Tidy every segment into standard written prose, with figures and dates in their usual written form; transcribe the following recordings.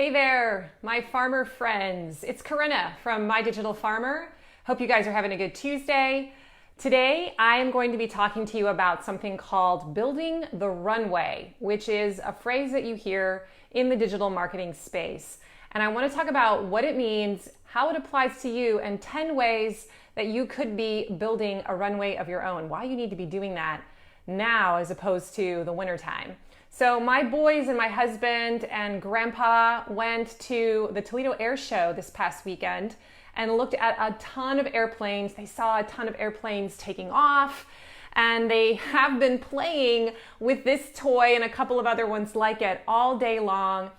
Hey there, my farmer friends. It's Corinna from My Digital Farmer. Hope you guys are having a good Tuesday. Today, I am going to be talking to you about something called building the runway, which is a phrase that you hear in the digital marketing space. And I want to talk about what it means, how it applies to you, and 10 ways that you could be building a runway of your own, why you need to be doing that now as opposed to the wintertime. So my boys and my husband and grandpa went to the Toledo Air Show this past weekend and looked at a ton of airplanes. They saw a ton of airplanes taking off, and they have been playing with this toy and a couple of other ones like it all day long,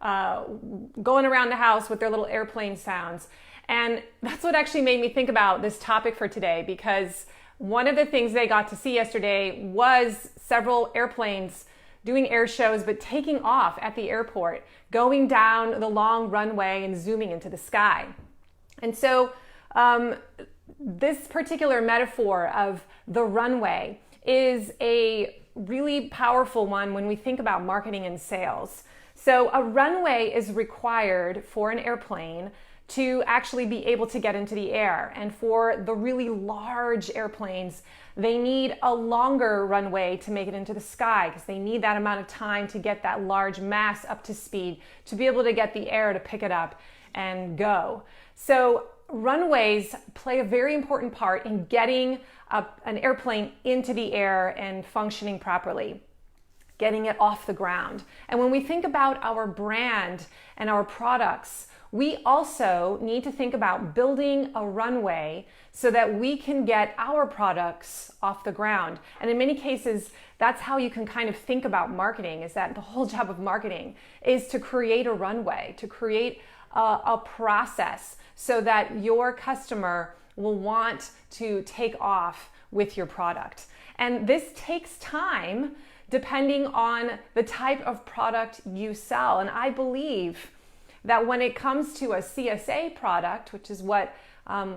going around the house with their little airplane sounds. And that's what actually made me think about this topic for today, because one of the things they got to see yesterday was several airplanes doing air shows, but taking off at the airport, going down the long runway and zooming into the sky. And so this particular metaphor of the runway is a really powerful one when we think about marketing and sales. So a runway is required for an airplane to actually be able to get into the air. And for the really large airplanes, they need a longer runway to make it into the sky, because they need that amount of time to get that large mass up to speed to be able to get the air to pick it up and go. So runways play a very important part in getting an airplane into the air and functioning properly, getting it off the ground. And when we think about our brand and our products, we also need to think about building a runway so that we can get our products off the ground. And in many cases, that's how you can kind of think about marketing, is that the whole job of marketing is to create a runway, to create a process so that your customer will want to take off with your product. And this takes time depending on the type of product you sell. And I believe that when it comes to a CSA product, which is what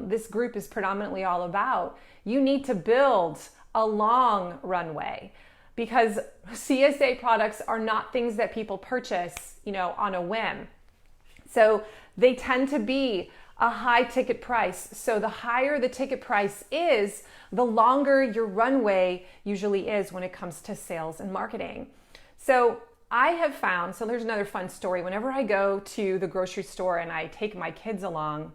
this group is predominantly all about, you need to build a long runway, because CSA products are not things that people purchase, on a whim. So they tend to be a high ticket price. So the higher the ticket price is, the longer your runway usually is when it comes to sales and marketing. So I have found, so there's another fun story. Whenever I go to the grocery store and I take my kids along,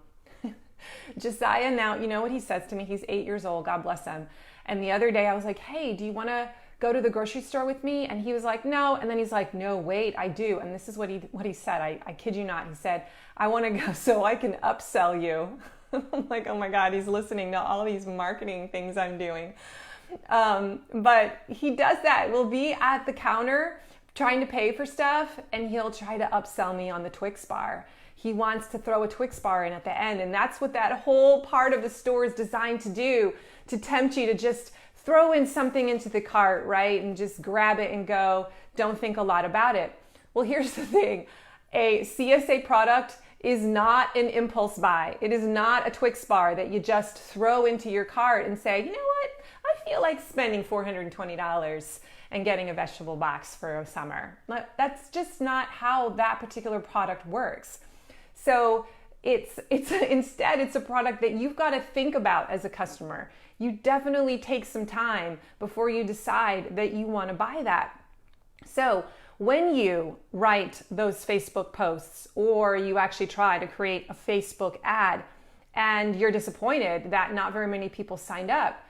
Josiah now, you know what he says to me? He's 8 years old, God bless him. And the other day I was like, hey, do you want to go to the grocery store with me? And he was like, no. And then he's like, no, wait, I do. And this is what he said. I kid you not. He said, I want to go so I can upsell you. I'm like, oh my God, he's listening to all these marketing things I'm doing. But he does that. We'll be at the counter trying to pay for stuff, and he'll try to upsell me on the Twix bar. He wants to throw a Twix bar in at the end, and that's what that whole part of the store is designed to do, to tempt you to just throw in something into the cart, right? And just grab it and go. Don't think a lot about it. Well, here's the thing. A CSA product is not an impulse buy. It is not a Twix bar that you just throw into your cart and say, you know what? I feel like spending $420 and getting a vegetable box for summer. That's just not how that particular product works. So instead it's a product that you've got to think about as a customer. You definitely take some time before you decide that you want to buy that. So when you write those Facebook posts, or you actually try to create a Facebook ad and you're disappointed that not very many people signed up,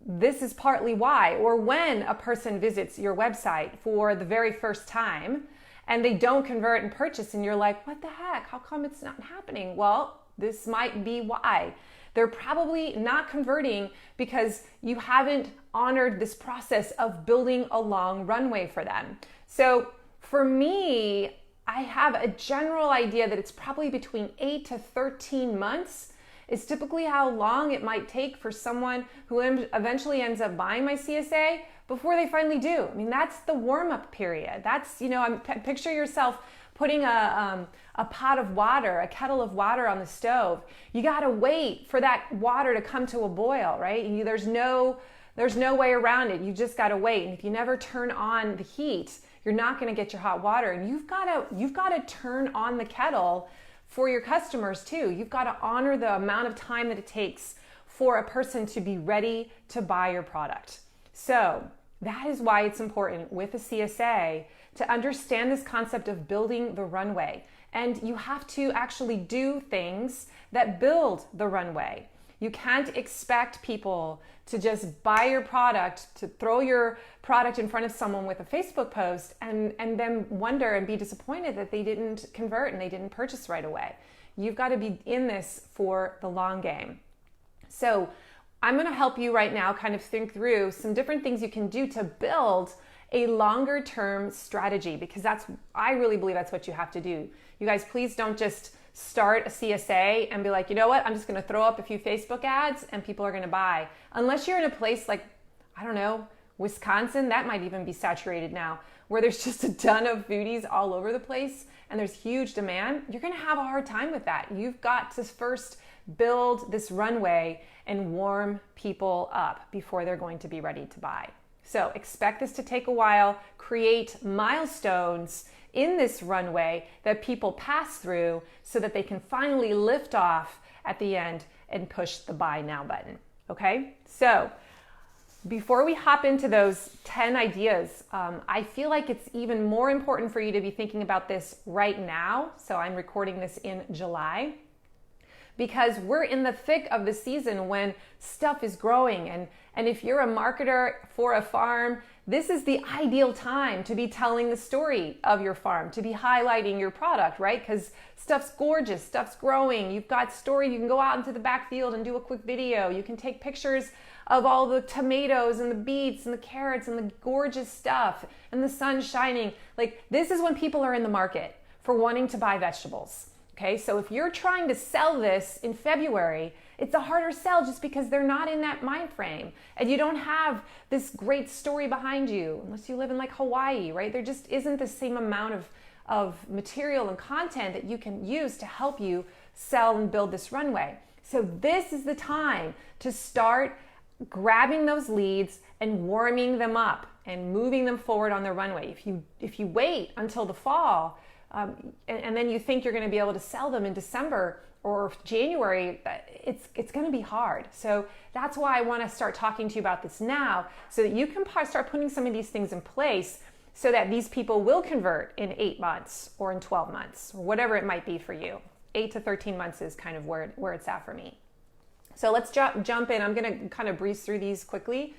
this is partly why. Or when a person visits your website for the very first time and they don't convert and purchase, and you're like, what the heck? How come it's not happening? Well, this might be why. They're probably not converting because you haven't honored this process of building a long runway for them. So for me, I have a general idea that it's probably between 8 to 13 months is typically how long it might take for someone who eventually ends up buying my CSA before they finally do. I mean, that's the warm-up period. That's, picture yourself putting a pot of water, a kettle of water on the stove. You got to wait for that water to come to a boil, right? There's no way around it. You just got to wait. And if you never turn on the heat, you're not going to get your hot water. And you've got to turn on the kettle for your customers too. You've got to honor the amount of time that it takes for a person to be ready to buy your product. So that is why it's important with a CSA to understand this concept of building the runway. And you have to actually do things that build the runway. You can't expect people to just buy your product, to throw your product in front of someone with a Facebook post and then wonder and be disappointed that they didn't convert and they didn't purchase right away. You've got to be in this for the long game. So I'm going to help you right now kind of think through some different things you can do to build a longer term strategy, because I really believe that's what you have to do. You guys, please don't just start a CSA and be like, you know what, I'm just going to throw up a few Facebook ads and people are going to buy. Unless you're in a place like, I don't know, Wisconsin, that might even be saturated now, where there's just a ton of foodies all over the place and there's huge demand, you're going to have a hard time with that. You've got to first build this runway and warm people up before they're going to be ready to buy. So expect this to take a while. Create milestones in this runway that people pass through so that they can finally lift off at the end and push the buy now button. Okay? So before we hop into those 10 ideas, I feel like it's even more important for you to be thinking about this right now. So I'm recording this in July, because we're in the thick of the season when stuff is growing. And if you're a marketer for a farm, this is the ideal time to be telling the story of your farm, to be highlighting your product, right? Because stuff's gorgeous, stuff's growing. You've got story. You can go out into the backfield and do a quick video. You can take pictures of all the tomatoes and the beets and the carrots and the gorgeous stuff and the sun shining. Like, this is when people are in the market for wanting to buy vegetables. Okay, so if you're trying to sell this in February, it's a harder sell just because they're not in that mind frame and you don't have this great story behind you, unless you live in like Hawaii, right? There just isn't the same amount of material and content that you can use to help you sell and build this runway. So this is the time to start grabbing those leads and warming them up and moving them forward on the runway. If you wait until the fall, and then you think you're going to be able to sell them in December or January, it's going to be hard. So that's why I want to start talking to you about this now, so that you can start putting some of these things in place so that these people will convert in 8 months or in 12 months or whatever it might be for you. 8 to 13 months is kind of where it's at for me. So let's jump in. I'm going to kind of breeze through these quickly.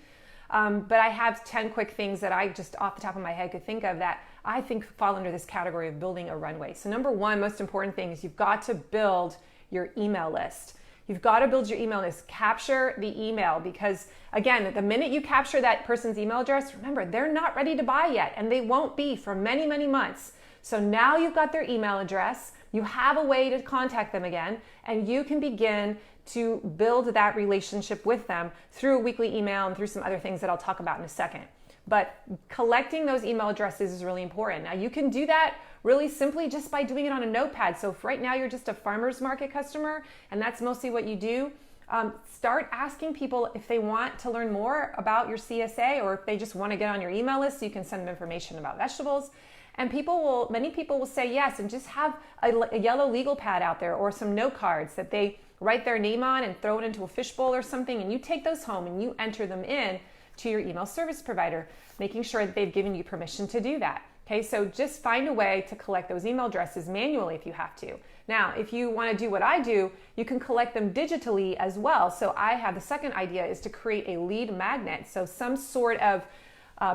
But I have 10 quick things that I just off the top of my head could think of that I think fall under this category of building a runway. So number one, most important thing is you've got to build your email list. You've got to build your email list. Capture the email, because again, the minute you capture that person's email address, remember, they're not ready to buy yet, and they won't be for many, many months. So now you've got their email address, you have a way to contact them again, and you can begin to build that relationship with them through a weekly email and through some other things that I'll talk about in a second. But collecting those email addresses is really important. Now you can do that really simply just by doing it on a notepad. So if right now you're just a farmer's market customer and that's mostly what you do, start asking people if they want to learn more about your CSA, or if they just want to get on your email list so you can send them information about vegetables. And many people will say yes, and just have a yellow legal pad out there or some note cards that they write their name on and throw it into a fishbowl or something, and you take those home and you enter them in to your email service provider, making sure that they've given you permission to do that. Okay, so just find a way to collect those email addresses manually if you have to. Now, if you want to do what I do, you can collect them digitally as well. So I have the second idea is to create a lead magnet. So some sort of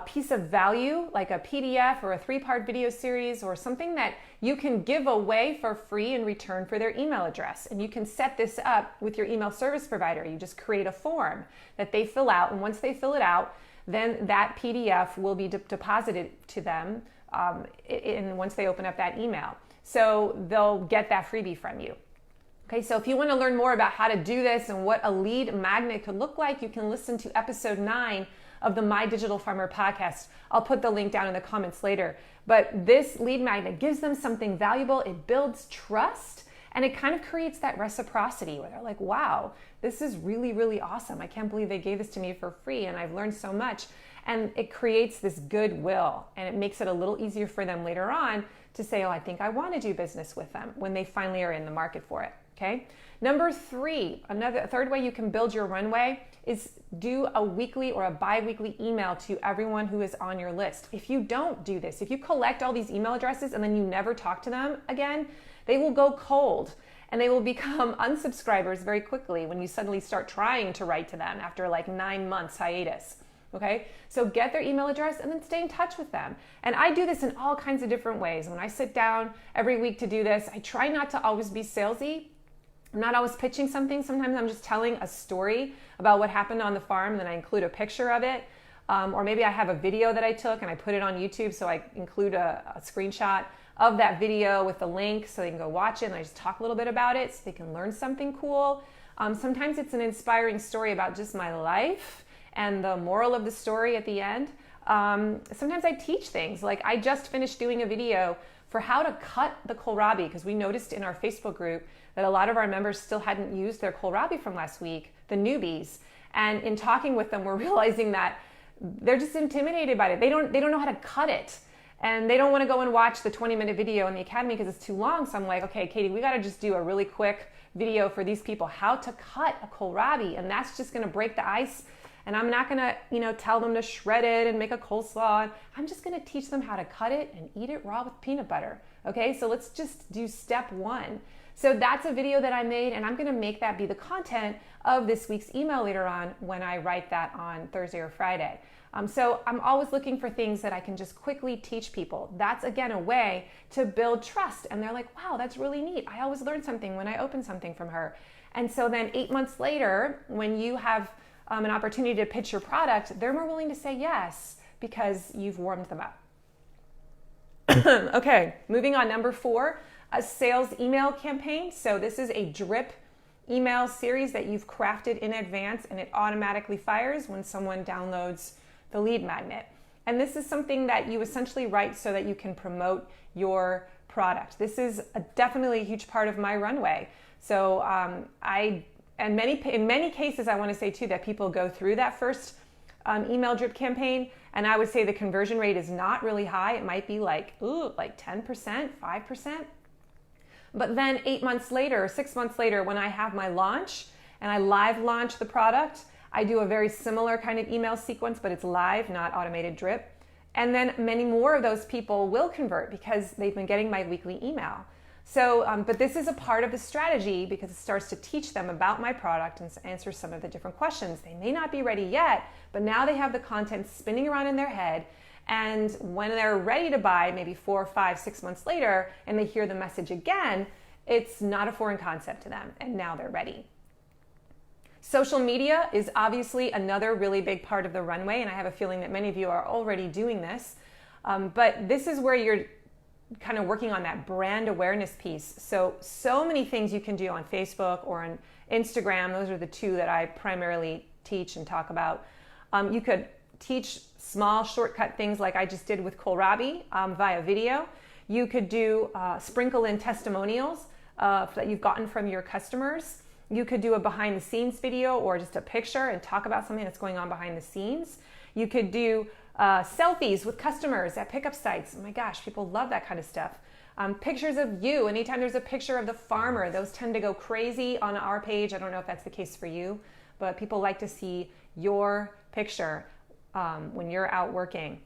piece of value, like a PDF or a 3-part video series or something that you can give away for free in return for their email address. And you can set this up with your email service provider. You just create a form that they fill out, and once they fill it out, then that PDF will be deposited to them once they open up that email. So they'll get that freebie from you. Okay, so if you want to learn more about how to do this and what a lead magnet could look like, you can listen to episode 9 of the My Digital Farmer podcast. I'll put the link down in the comments later. But this lead magnet gives them something valuable. It builds trust, and it kind of creates that reciprocity where they're like, wow, this is really, really awesome. I can't believe they gave this to me for free, and I've learned so much. And it creates this goodwill, and it makes it a little easier for them later on to say, oh, I think I want to do business with them when they finally are in the market for it. Okay. Number three, a third way you can build your runway is do a weekly or a bi-weekly email to everyone who is on your list. If you don't do this, if you collect all these email addresses and then you never talk to them again, they will go cold and they will become unsubscribers very quickly when you suddenly start trying to write to them after like 9 months hiatus. Okay, so get their email address and then stay in touch with them. And I do this in all kinds of different ways. When I sit down every week to do this, I try not to always be salesy. I'm not always pitching something. Sometimes I'm just telling a story about what happened on the farm, and then I include a picture of it. Or maybe I have a video that I took and I put it on YouTube, so I include a screenshot of that video with the link so they can go watch it, and I just talk a little bit about it so they can learn something cool. Sometimes it's an inspiring story about just my life and the moral of the story at the end. Sometimes I teach things, like I just finished doing a video for how to cut the kohlrabi, because we noticed in our Facebook group that a lot of our members still hadn't used their kohlrabi from last week, the newbies. And in talking with them, we're realizing that they're just intimidated by it. They don't know how to cut it. And they don't want to go and watch the 20-minute video in the academy because it's too long. So I'm like, okay, Katie, we got to just do a really quick video for these people, how to cut a kohlrabi. And that's just going to break the ice. And I'm not going to, tell them to shred it and make a coleslaw. I'm just going to teach them how to cut it and eat it raw with peanut butter. Okay, so let's just do step one. So that's a video that I made, and I'm going to make that be the content of this week's email later on when I write that on Thursday or Friday. So I'm always looking for things that I can just quickly teach people. That's, again, a way to build trust. And they're like, wow, that's really neat. I always learn something when I open something from her. And so then 8 months later, when you have an opportunity to pitch your product, they're more willing to say yes because you've warmed them up. Okay, moving on. Number 4, a sales email campaign. So this is a drip email series that you've crafted in advance, and it automatically fires when someone downloads the lead magnet. And this is something that you essentially write so that you can promote your product. This is definitely a huge part of my runway. So in many cases, I want to say too that people go through that first email drip campaign, and I would say the conversion rate is not really high. It might be like 10%, 5%. But then 8 months later, or 6 months later, when I have my launch and I live launch the product, I do a very similar kind of email sequence, but it's live, not automated drip. And then many more of those people will convert because they've been getting my weekly email. So, but this is a part of the strategy because it starts to teach them about my product and answer some of the different questions. They may not be ready yet, but now they have the content spinning around in their head. And when they're ready to buy, maybe 4, 5, 6 months later, and they hear the message again, it's not a foreign concept to them, and now they're ready. Social media is obviously another really big part of the runway, and I have a feeling that many of you are already doing this. But this is where you're kind of working on that brand awareness piece. So many things you can do on Facebook or on Instagram. Those are the two that I primarily teach and talk about. You could teach small shortcut things like I just did with kohlrabi via video. You could do sprinkle in testimonials that you've gotten from your customers. You could do a behind the scenes video or just a picture and talk about something that's going on behind the scenes. You could do selfies with customers at pickup sites. Oh my gosh, people love that kind of stuff. Pictures of you. Anytime there's a picture of the farmer, those tend to go crazy on our page. I don't know if that's the case for you, but people like to see your picture when you're out working.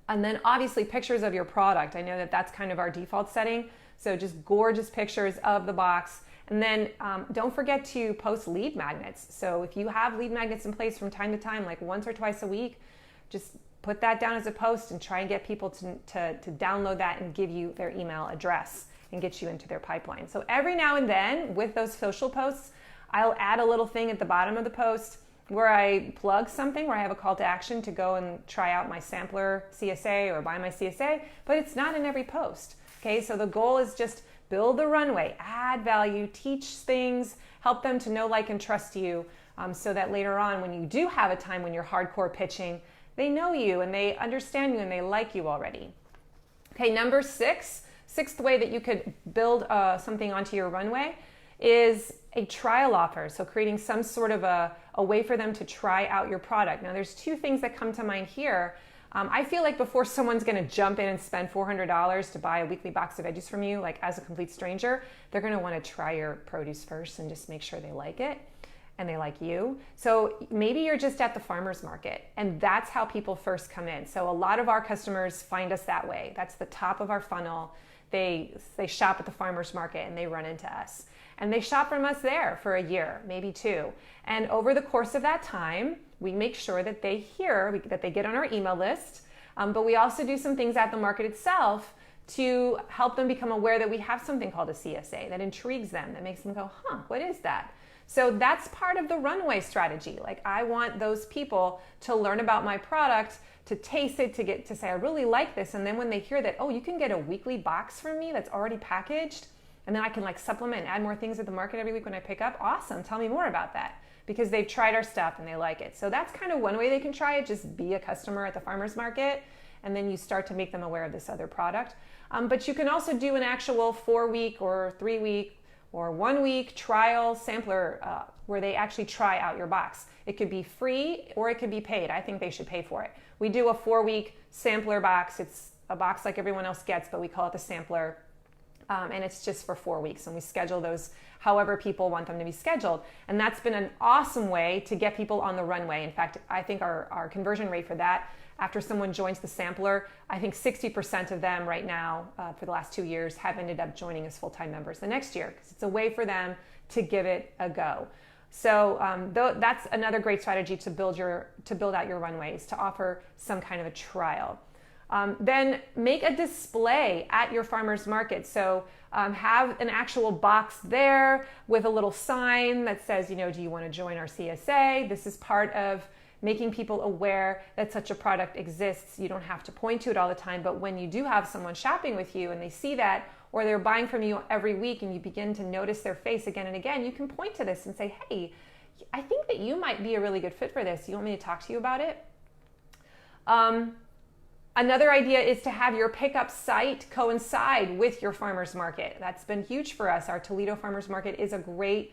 And then obviously pictures of your product. I know that that's kind of our default setting. So just gorgeous pictures of the box. And then don't forget to post lead magnets. So if you have lead magnets in place from time to time, like once or twice a week, just put that down as a post and try and get people to download that and give you their email address and get you into their pipeline. So every now and then with those social posts, I'll add a little thing at the bottom of the post where I plug something, where I have a call to action to go and try out my sampler CSA or buy my CSA, but it's not in every post. Okay, so the goal is just build the runway, add value, teach things, help them to know, like, and trust you so that later on when you do have a time when you're hardcore pitching, they know you and they understand you and they like you already. Okay, number 6, sixth way that you could build something onto your runway is a trial offer. So creating some sort of a way for them to try out your product. Now there's two things that come to mind here. I feel like before someone's going to jump in and spend $400 to buy a weekly box of veggies from you, like as a complete stranger, they're going to want to try your produce first and just make sure they like it and they like you. So maybe you're just at the farmer's market and that's how people first come in. So a lot of our customers find us that way. That's the top of our funnel. They shop at the farmer's market and they run into us. And they shop from us there for a year, maybe two. And over the course of that time, we make sure that they hear, that they get on our email list. But we also do some things at the market itself to help them become aware that we have something called a CSA that intrigues them, that makes them go, huh, what is that? So that's part of the runway strategy. Like I want those people to learn about my product, to taste it, to say, I really like this. And then when they hear that, oh, you can get a weekly box from me that's already packaged, and then I can like supplement and add more things at the market every week when I pick up. Awesome. Tell me more about that, because they've tried our stuff and they like it. So that's kind of one way they can try it. Just be a customer at the farmer's market. And then you start to make them aware of this other product. But you can also do an actual 4-week or 3-week or 1-week trial sampler where they actually try out your box. It could be free or it could be paid. I think they should pay for it. We do a 4-week sampler box. It's a box like everyone else gets, but we call it the sampler. And it's just for 4 weeks, and we schedule those however people want them to be scheduled. And that's been an awesome way to get people on the runway. In fact, I think our conversion rate for that, after someone joins the sampler, I think 60% of them right now for the last 2 years have ended up joining as full-time members the next year, because it's a way for them to give it a go. So that's another great strategy to build out your runways, to offer some kind of a trial. Then make a display at your farmer's market. So have an actual box there with a little sign that says, do you want to join our CSA? This is part of making people aware that such a product exists. You don't have to point to it all the time, but when you do have someone shopping with you and they see that, or they're buying from you every week and you begin to notice their face again and again, you can point to this and say, hey, I think that you might be a really good fit for this. You want me to talk to you about it? Another idea is to have your pickup site coincide with your farmer's market. That's been huge for us. Our Toledo farmer's market is a great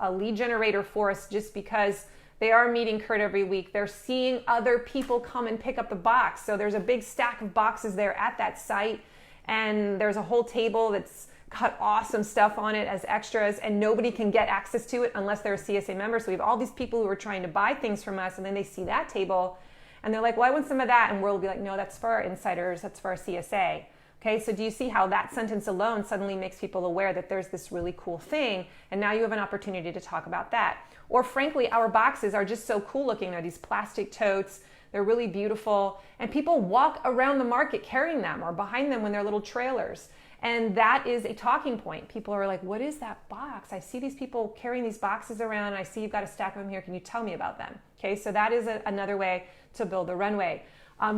lead generator for us, just because they are meeting Kurt every week. They're seeing other people come and pick up the box. So there's a big stack of boxes there at that site, and there's a whole table that's got awesome stuff on it as extras, and nobody can get access to it unless they're a CSA member. So we have all these people who are trying to buy things from us, and then they see that table and they're like, well, I want some of that. And we'll be like, no, that's for our insiders. That's for our CSA. Okay, so do you see how that sentence alone suddenly makes people aware that there's this really cool thing, and now you have an opportunity to talk about that? Or frankly, our boxes are just so cool looking. They're these plastic totes. They're really beautiful. And people walk around the market carrying them or behind them when they're little trailers. And that is a talking point. People are like, what is that box? I see these people carrying these boxes around. I see you've got a stack of them here. Can you tell me about them? Okay, so that is another way to build a runway.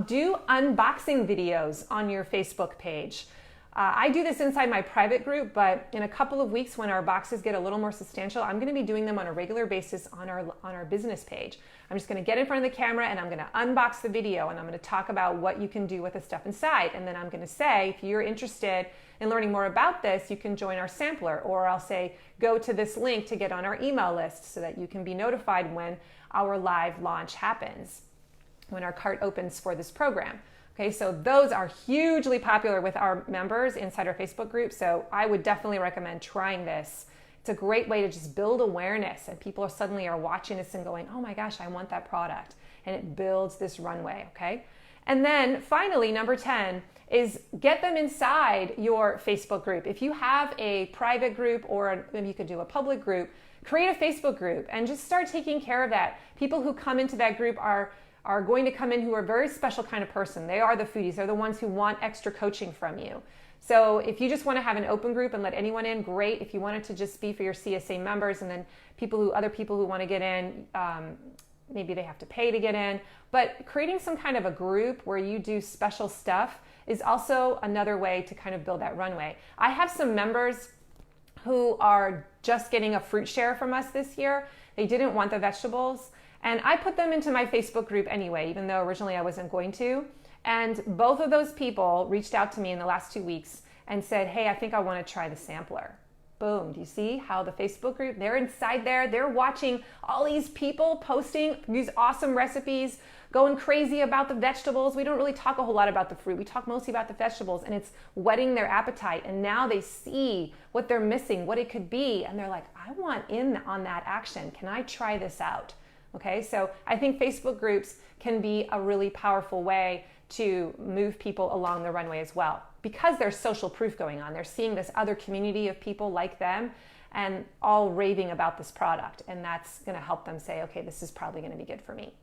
Do unboxing videos on your Facebook page. I do this inside my private group, but in a couple of weeks when our boxes get a little more substantial, I'm going to be doing them on a regular basis on our business page. I'm just going to get in front of the camera and I'm going to unbox the video, and I'm going to talk about what you can do with the stuff inside. And then I'm going to say, if you're interested in learning more about this, you can join our sampler, or I'll say, go to this link to get on our email list so that you can be notified when our live launch happens, when our cart opens for this program. Okay, so those are hugely popular with our members inside our Facebook group. So I would definitely recommend trying this. It's a great way to just build awareness, and people suddenly are watching this and going, oh my gosh, I want that product. And it builds this runway, okay? And then finally, number 10 is get them inside your Facebook group. If you have a private group, or maybe you could do a public group, create a Facebook group and just start taking care of that. People who come into that group are going to come in who are a very special kind of person. They are the foodies. They're the ones who want extra coaching from you. So if you just want to have an open group and let anyone in, great. If you want it to just be for your CSA members, and then other people who want to get in, maybe they have to pay to get in. But creating some kind of a group where you do special stuff is also another way to kind of build that runway. I have some members who are just getting a fruit share from us this year. They didn't want the vegetables. And I put them into my Facebook group anyway, even though originally I wasn't going to. And both of those people reached out to me in the last 2 weeks and said, hey, I think I want to try the sampler. Boom. Do you see how the Facebook group, they're inside there, they're watching all these people posting these awesome recipes, going crazy about the vegetables. We don't really talk a whole lot about the fruit. We talk mostly about the vegetables, and it's whetting their appetite. And now they see what they're missing, what it could be. And they're like, I want in on that action. Can I try this out? Okay, so I think Facebook groups can be a really powerful way to move people along the runway as well, because there's social proof going on. They're seeing this other community of people like them and all raving about this product. And that's gonna help them say, okay, this is probably gonna be good for me.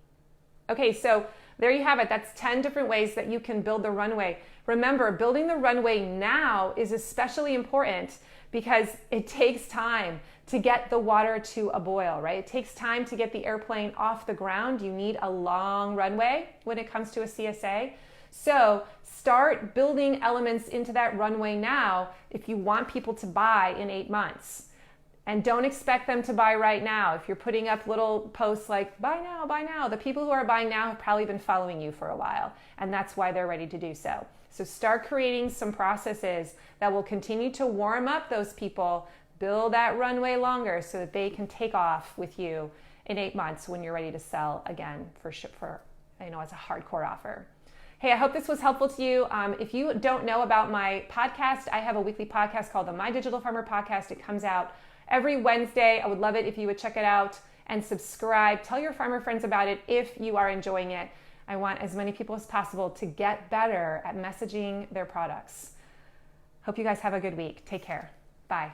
Okay, so there you have it. That's 10 different ways that you can build the runway. Remember, building the runway now is especially important because it takes time to get the water to a boil, right? It takes time to get the airplane off the ground. You need a long runway when it comes to a CSA. So start building elements into that runway now if you want people to buy in 8 months. And don't expect them to buy right now. If you're putting up little posts like, buy now, the people who are buying now have probably been following you for a while, and that's why they're ready to do so. So start creating some processes that will continue to warm up those people, build that runway longer so that they can take off with you in 8 months when you're ready to sell again for as a hardcore offer. Hey, I hope this was helpful to you. If you don't know about my podcast, I have a weekly podcast called the My Digital Farmer Podcast. It comes out every Wednesday. I would love it if you would check it out and subscribe. Tell your farmer friends about it if you are enjoying it. I want as many people as possible to get better at messaging their products. Hope you guys have a good week. Take care. Bye.